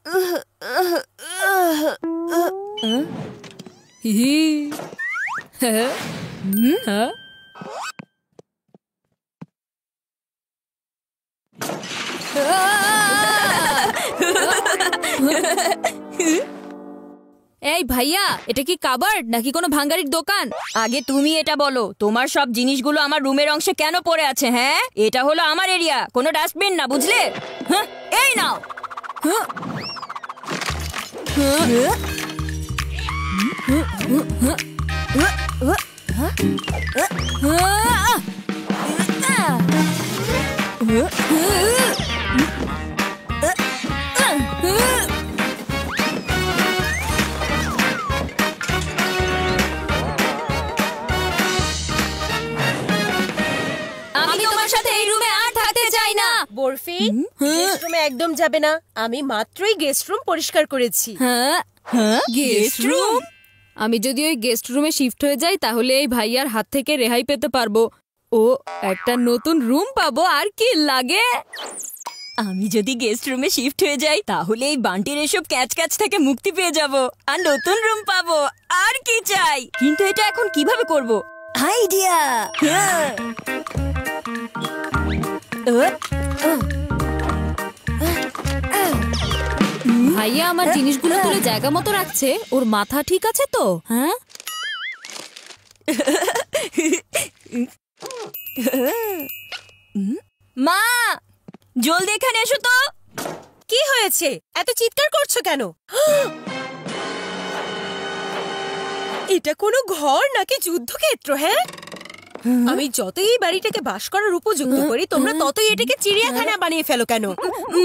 এই ভাইয়া, এটা কি কাবার্ড নাকি কোনো ভাঙ্গারির দোকান? আগে তুমি এটা বলো, তোমার সব জিনিসগুলো আমার রুমের অংশে কেন পড়ে আছে? হ্যাঁ, এটা হলো আমার এরিয়া, কোনো ডাস্টবিন না, বুঝলে? হ্যাঁ, এই নাও। আমি তোমার সাথে এই রুমে আর থাকতে চাই না। বরফি, গেস্ট রুমে একদম যাবে না। আমি মাত্রই গেস্ট রুম পরিষ্কার করেছি। Guest room? আমি যদি ওই গেস্ট রুমে শিফট হয়ে যাই তাহলে এই ভাইয়ার হাত থেকে রেহাই পেতে পারবো। ও একটা নতুন রুম পাবো, আর কি লাগে। আমি যদি গেস্ট রুমে শিফট হয়ে যাই তাহলে এই বান্টির এসব ক্যাচ ক্যাচ থেকে মুক্তি পেয়ে যাব আর নতুন রুম পাবো। আর কি চাই? কিন্তু এটা এখন কিভাবে করব? আইডিয়া! ভাইয়া আমার জিনিসগুলো তুলে জায়গা মতো রাখছে। ওর মাথা ঠিক আছে তো? হ্যাঁ, মা, জলদি এখানে এসো তো। কি হয়েছে? এত চিৎকার করছো কেন? এটা কোনো ঘর নাকি যুদ্ধক্ষেত্র? হ্যাঁ, আমি যতই এই বাড়িটাকে বাস করার উপযুক্ত করি, তোমরা ততই এটাকে চিড়িয়াখানা বানিয়ে ফেলো কেন?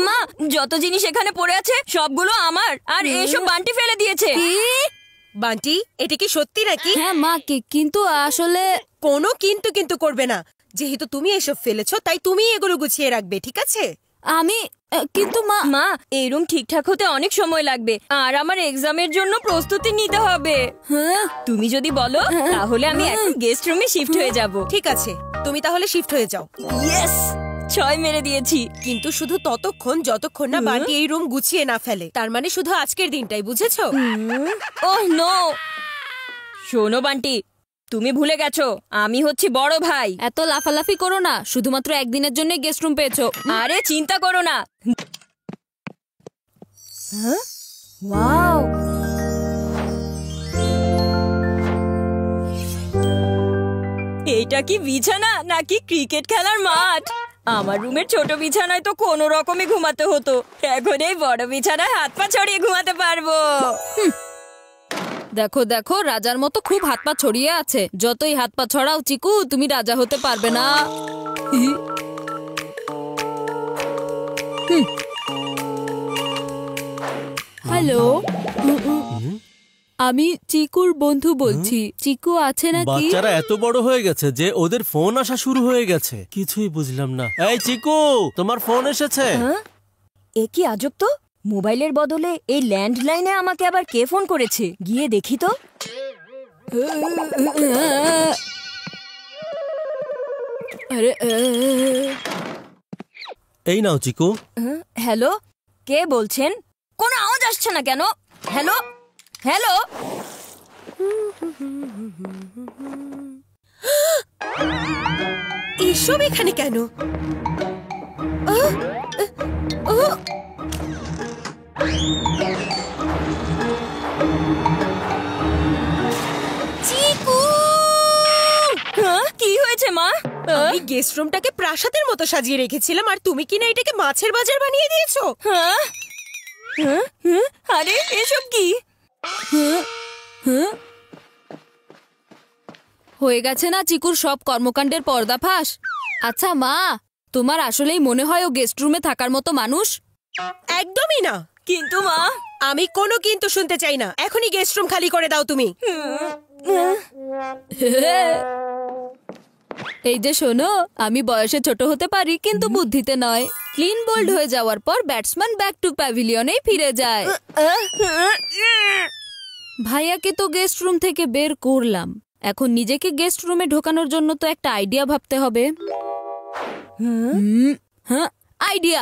মা, যত জিনিস এখানে পড়ে আছে সবগুলো আমার, আর এসব বান্টি ফেলে দিয়েছে। বান্টি, এটা কি সত্যি নাকি? হ্যাঁ মা, কিন্তু আসলে কোনো কিন্তু করবে না। যেহেতু তুমি এসব ফেলেছো তাই তুমি এগুলো গুছিয়ে রাখবে, ঠিক আছে? কিন্তু মা, এই রুম ঠিকঠাক হতে অনেক সময় লাগবে, আর আমার এক্সামের জন্য প্রস্তুতি নিতে হবে। তুমি যদি বলো তাহলে আমি এখন গেস্ট রুমে শিফট হয়ে যাব। ঠিক আছে, তুমি তাহলে শিফট হয়ে যাও। ইয়েস, 6 মেরে দিয়েছি। কিন্তু শুধু ততক্ষণ যতক্ষণ না বান্টি এই রুম গুছিয়ে না ফেলে। তার মানে শুধু আজকের দিনটাই, বুঝেছো? Oh no! শোনো বান্টি, তুমি ভুলে গেছো আমি হচ্ছি বড় ভাই। এত লাফালাফি করো না, শুধুমাত্র একদিনের জন্য গেস্ট রুম পেয়েছো। আরে চিন্তা করো না। ওয়াও, এইটা কি বিছানা নাকি ক্রিকেট খেলার মাঠ? আমার রুমের ছোট বিছানায় তো কোনো রকমে ঘুমাতে হতো, এখন এই বড় বিছানায় হাত পা ছড়িয়ে ঘুমাতে পারবো। দেখো দেখো, রাজার মতো খুব হাত পা ছড়িয়ে আছে। যতই হাত পা ছড়াও চিকু, তুমি রাজা হতে পারবে না। হ্যালো, আমি চিকুর বন্ধু বলছি। চিকু আছে নাকি? বাচ্চারা এত বড় হয়ে গেছে যে ওদের ফোন আসা শুরু হয়ে গেছে। কিছুই বুঝলাম না। এই চিকু, তোমার ফোন এসেছে? এ কি আজব তো, মোবাইলের বদলে এই ল্যান্ডলাইনে আমাকে আবার কে ফোন করেছে? গিয়ে দেখি তো। এই নাও চিকু। হ্যালো, কে বলছেন? কোনো আওয়াজ আসছে না কেন? Hello hello. এসব এখানে কেন? চিকু! কি হয়েছে মা? আমি গেস্ট রুমটাকে প্রাসাদের মতো সাজিয়ে রেখেছিলাম, আর তুমি কিনা এটাকে মাছের বাজার বানিয়ে দিয়েছো। আরে এসব কি? হয়ে গেছে না চিকুর সব কর্মকাণ্ডের পর্দাফাঁস। আচ্ছা মা, তোমার আসলেই মনে হয় ও গেস্ট রুমে থাকার মতো মানুষ? একদমই না। কিন্তু মা, আমি কোনো কিন্তু শুনতে চাই না। এখনই গেস্ট রুম খালি করে দাও তুমি। এই যে শোনো, আমি বয়সে ছোট হতে পারি কিন্তু বুদ্ধিতে নয়। ক্লিন বোল্ড হয়ে যাওয়ার পর ব্যাটসম্যান ব্যাক টু প্যাভিলিয়নেই ফিরে যায়। ভাইয়াকে তো গেস্ট রুম থেকে বের করলাম, এখন নিজেকে গেস্ট রুমে ঢোকানোর জন্য তো একটা আইডিয়া ভাবতে হবে। আইডিয়া!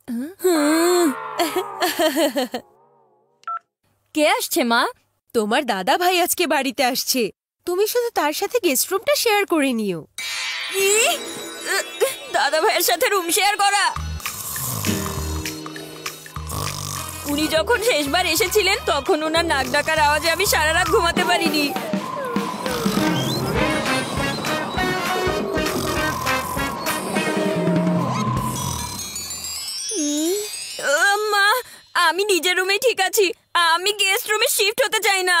কে আসছে মা? তোমার দাদা ভাই আজকে বাড়িতে আসছে, তুমি শুধু তার সাথে গেস্ট রুমটা শেয়ার করে নিও। দাদা ভাইয়ের সাথে রুম শেয়ার করা? উনি যখন শেষবার এসেছিলেন তখন ওনার নাক ডাকার আওয়াজে আমি সারা রাত ঘুমাতে পারিনি। মা, আমি নিজের রুমে ঠিক আছি, আমি গেস্ট রুমে শিফট হতে চাই না।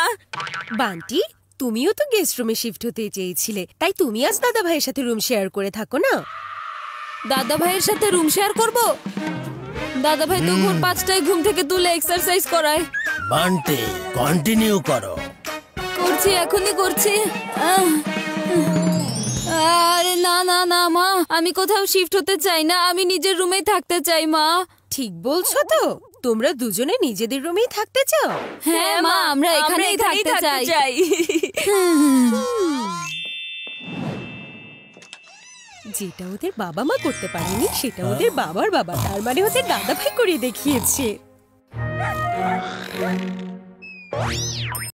বান্টি, তুমিও তো গেস্ট রুমে শিফট হতে চেয়েছিলে, তাই তুমি আজ দাদা ভাইয়ের সাথে রুম শেয়ার করে থাকো না। দাদা ভাইয়ের সাথে রুম শেয়ার করব? দাদা ভাই তো ভোর 5টায় ঘুম থেকে তুলে এক্সারসাইজ করায়। বান্টি, কন্টিনিউ করো। করছি, এখনই করছি। আরে না না না মা, আমি কোথাও শিফট হতে চাই না, আমি নিজের রুমেই থাকতে চাই মা। ঠিক বলছো তো? তোমরা দুজনে নিজেদের রুমেই থাকতে চাও? হ্যাঁ মা, আমরা এখানেই থাকতে চাই। যেটা ওদের বাবা মা করতে পারেনি সেটা ওদের বাবার বাবা, তার মানে ওদের দাদা ভাই করে দেখিয়েছে।